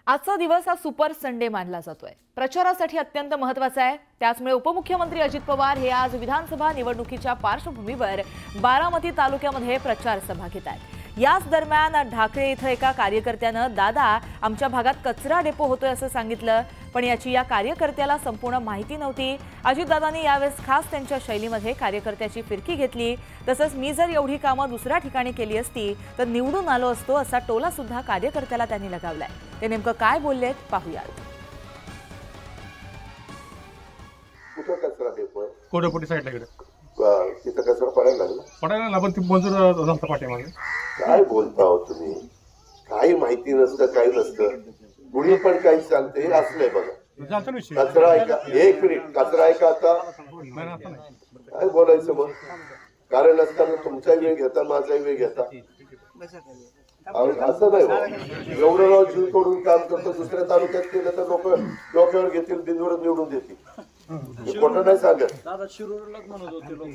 आजचा दिवस हा सुपर संडे मानला जातोय। प्रचारासाठी अत्यंत महत्त्वाचा आहे। त्याचमुळे उपमुख्यमंत्री अजित पवार हे आज विधानसभा निवडणुकीच्या पार्श्वभूमीवर बारामती तालुक्यामध्ये प्रचार सभा घेत आहेत। याच दरम्यान ढाकळे इथं एका कार्यकर्त्यानं दादा आमच्या भागात कचरा डेपो होतोय असं सांगितलं, पण याची या कार्यकर्त्याला संपूर्ण माहिती नव्हती। अजितदादांनी यावेळेस खास त्यांच्या शैलीमध्ये कार्यकर्त्याची फिरकी घेतली। तसंच मी जर एवढी कामं दुसऱ्या ठिकाणी केली असती तर निवडून आलो असतो असा टोला सुद्धा कार्यकर्त्याला त्यांनी लगावलाय। ते नेमकं काय बोललेत पाहूयात। कुठं कचरा डेपो कोडेपोटी साईडला इकडे तिथं कचरा पडायला लागला पण ती मंजूर झालं पाठीमागे। काय बोलता हो तुम्ही? काही माहिती नसतं, काही नसतं, कुणी पण काही चालते हे असलंय बघा। कचरा ऐका, एक मिनिट, कचरा ऐका आता काय बोलायचं मग? कारण असताना तुमचा वेळ घेता, माझा वेळ घेता, असं नाही हो। एवढं राव जीव तोडून काम करतो, दुसऱ्या तालुक्यात केलं तर लोक डोक्यावर घेतील, बिंदूवर निवडून देतील। खोटं नाही सांगत।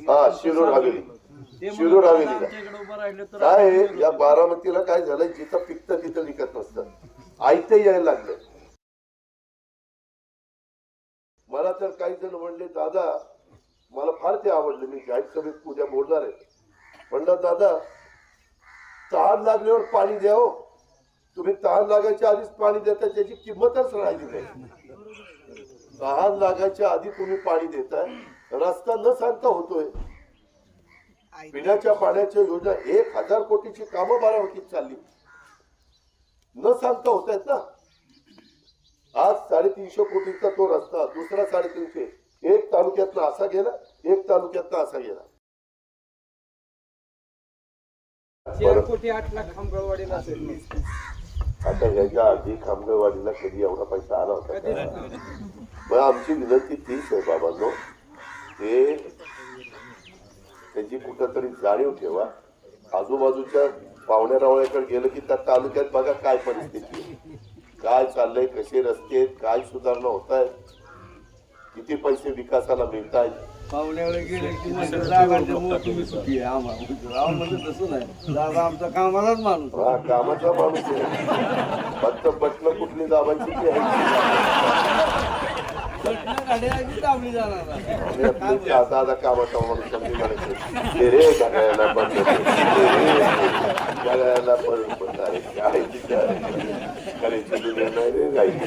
हा, शिरूर हवेली, शिरूर हवेली काय या बारामतीला काय झालंय, जिथं पिकतं तिथं विकत नसतं, आयते यायला लागलं। मला तर काही जण म्हणले दादा, मला फार ते आवडले, मी जाहीर सभेत उद्या बोलणार आहे, म्हणलं दादा तहान लागल्यावर पाणी द्या हो, तुम्ही तहान लागायच्या आधीच पाणी देता त्याची किंमतच राहिली नाही। तहान लागायच्या आधी तुम्ही पाणी देताय, रस्ता न सांगता होतोय, पिण्याच्या पाण्याच्या योजना 1000 कोटीची कामं बारामतीत चालली, न सांगता होत आहेत ना। आज 350 कोटीचा तो रस्ता, दुसरा 350, एक तालुक्यातला असा गेला, एक तालुक्यातला असा गेला। 4 कोटी 8 लाख खामगाववाडीला असेल। आता ह्याच्या आधी खामगाववाडीला कधी एवढा पैसा आला होता? मग आमची विनंती तीच आहे बाबांनो, ते त्याची कुठंतरी जाणीव ठेवा। आजूबाजूच्या पाहुण्यारावळ्याकडे गेलं की त्या तालुक्यात बघा काय परिस्थिती, काय चाललंय, कसे रस्ते, काय सुधारणा होत आहेत, किती पैसे विकासाला मिळत आहेत। पाहुण्याकडे गेले की तुम्ही सुखी आहे, आम्हाला म्हणजे तसं नाही, दादा आमचा कामाचाच माणूस। हा, कामाचा माणूस आहे, फक्त बटणं कुठली दाबायची ती आहे। आता कामाचा माणूस समजून म्हणायचं रे घड्याळाला बंद घड्याळाला बंद करायची नाही रे, जायची